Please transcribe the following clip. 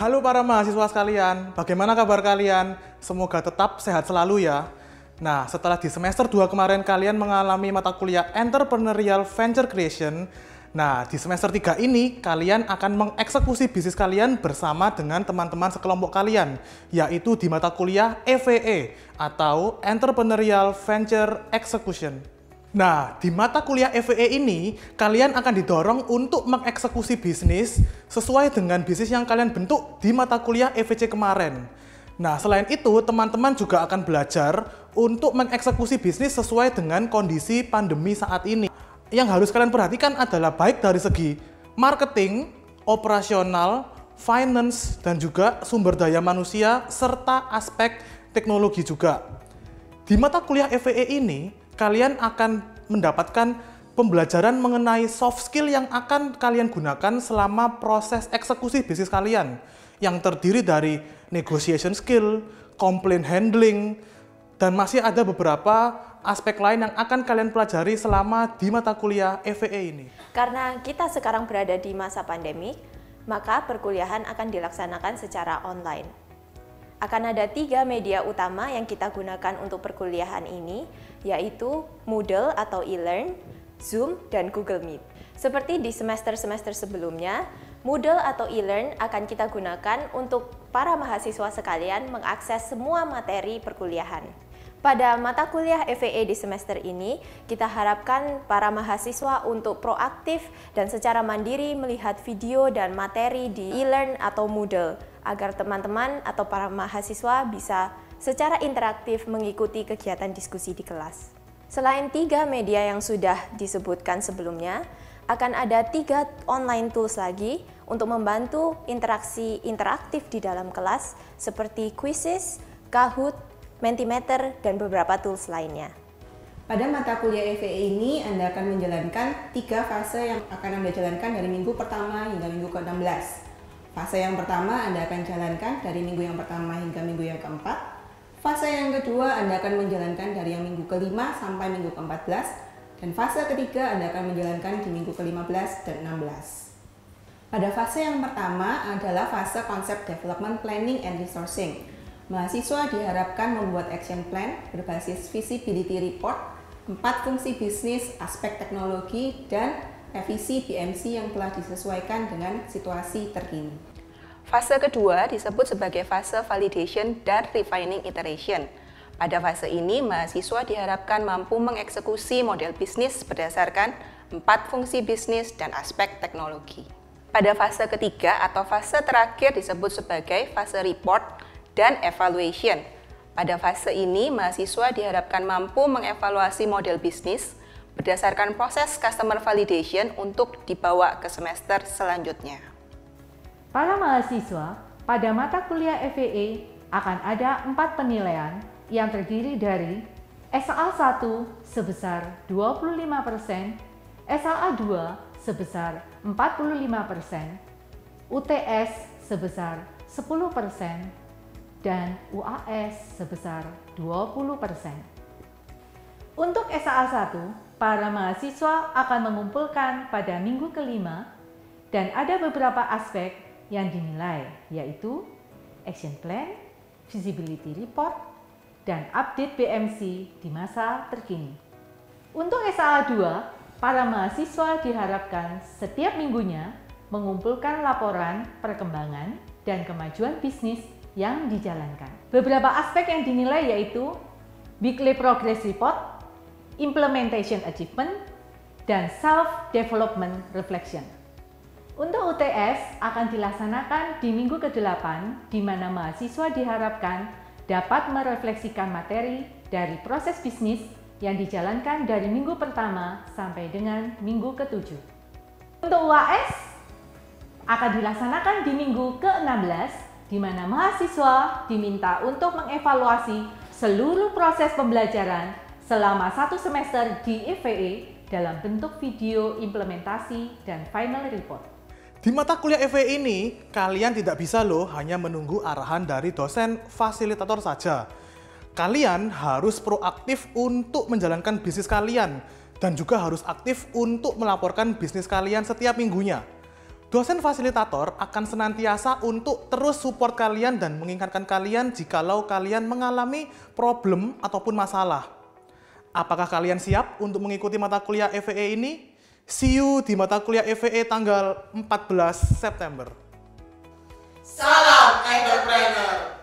Halo para mahasiswa sekalian, bagaimana kabar kalian? Semoga tetap sehat selalu ya. Nah, setelah di semester 2 kemarin kalian mengalami mata kuliah Entrepreneurial Venture Creation, nah di semester 3 ini kalian akan mengeksekusi bisnis kalian bersama dengan teman-teman sekelompok kalian, yaitu di mata kuliah EVE atau Entrepreneurial Venture Execution. Nah, di mata kuliah EVE ini, kalian akan didorong untuk mengeksekusi bisnis sesuai dengan bisnis yang kalian bentuk di mata kuliah EVC kemarin. Nah, selain itu, teman-teman juga akan belajar untuk mengeksekusi bisnis sesuai dengan kondisi pandemi saat ini. Yang harus kalian perhatikan adalah baik dari segi marketing, operasional, finance, dan juga sumber daya manusia, serta aspek teknologi juga. Di mata kuliah EVE ini, kalian akan mendapatkan pembelajaran mengenai soft skill yang akan kalian gunakan selama proses eksekusi bisnis kalian, yang terdiri dari negotiation skill, complaint handling, dan masih ada beberapa aspek lain yang akan kalian pelajari selama di mata kuliah EVE ini. Karena kita sekarang berada di masa pandemi, maka perkuliahan akan dilaksanakan secara online. Akan ada 3 media utama yang kita gunakan untuk perkuliahan ini, yaitu Moodle atau e-learn, Zoom, dan Google Meet. Seperti di semester-semester sebelumnya, Moodle atau e-learn akan kita gunakan untuk para mahasiswa sekalian mengakses semua materi perkuliahan. Pada mata kuliah EVE di semester ini, kita harapkan para mahasiswa untuk proaktif dan secara mandiri melihat video dan materi di e-learn atau Moodle, agar teman-teman atau para mahasiswa bisa secara interaktif mengikuti kegiatan diskusi di kelas. Selain 3 media yang sudah disebutkan sebelumnya, akan ada 3 online tools lagi untuk membantu interaksi interaktif di dalam kelas seperti Quizzes, Kahoot, Mentimeter, dan beberapa tools lainnya. Pada mata kuliah EVE ini, Anda akan menjalankan 3 fase yang akan Anda jalankan dari minggu pertama hingga minggu ke-16. Fase yang pertama Anda akan jalankan dari minggu yang pertama hingga minggu yang keempat. Fase yang kedua Anda akan menjalankan dari yang minggu ke-5 sampai minggu ke-14. Dan fase ketiga Anda akan menjalankan di minggu ke-15 dan 16. Pada fase yang pertama adalah fase konsep development planning and resourcing. Mahasiswa diharapkan membuat action plan berbasis visibility report, 4 fungsi bisnis, aspek teknologi, dan revisi BMC yang telah disesuaikan dengan situasi terkini. Fase kedua disebut sebagai fase validation dan refining iteration. Pada fase ini, mahasiswa diharapkan mampu mengeksekusi model bisnis berdasarkan 4 fungsi bisnis dan aspek teknologi. Pada fase ketiga atau fase terakhir disebut sebagai fase report dan evaluation. Pada fase ini, mahasiswa diharapkan mampu mengevaluasi model bisnis berdasarkan proses customer validation untuk dibawa ke semester selanjutnya. Para mahasiswa pada mata kuliah EVE akan ada 4 penilaian yang terdiri dari SAA 1 sebesar 25%, SAA 2 sebesar 45%, UTS sebesar 10%, dan UAS sebesar 20%. Untuk SAA 1, para mahasiswa akan mengumpulkan pada minggu ke-5 dan ada beberapa aspek yang dinilai, yaitu action plan, visibility report, dan update BMC di masa terkini. Untuk SAA 2, para mahasiswa diharapkan setiap minggunya mengumpulkan laporan perkembangan dan kemajuan bisnis yang dijalankan. Beberapa aspek yang dinilai yaitu weekly progress report, implementation achievement, dan self-development reflection. Untuk UTS akan dilaksanakan di minggu ke-8, di mana mahasiswa diharapkan dapat merefleksikan materi dari proses bisnis yang dijalankan dari minggu pertama sampai dengan minggu ke-7. Untuk UAS akan dilaksanakan di minggu ke-16, di mana mahasiswa diminta untuk mengevaluasi seluruh proses pembelajaran selama 1 semester di EVE dalam bentuk video implementasi dan final report. Di mata kuliah EVE ini, kalian tidak bisa loh hanya menunggu arahan dari dosen fasilitator saja. Kalian harus proaktif untuk menjalankan bisnis kalian dan juga harus aktif untuk melaporkan bisnis kalian setiap minggunya. Dosen fasilitator akan senantiasa untuk terus support kalian dan mengingatkan kalian jikalau kalian mengalami problem ataupun masalah. Apakah kalian siap untuk mengikuti mata kuliah FEE ini? See you di mata kuliah FEE tanggal 14 September. Salam entrepreneur.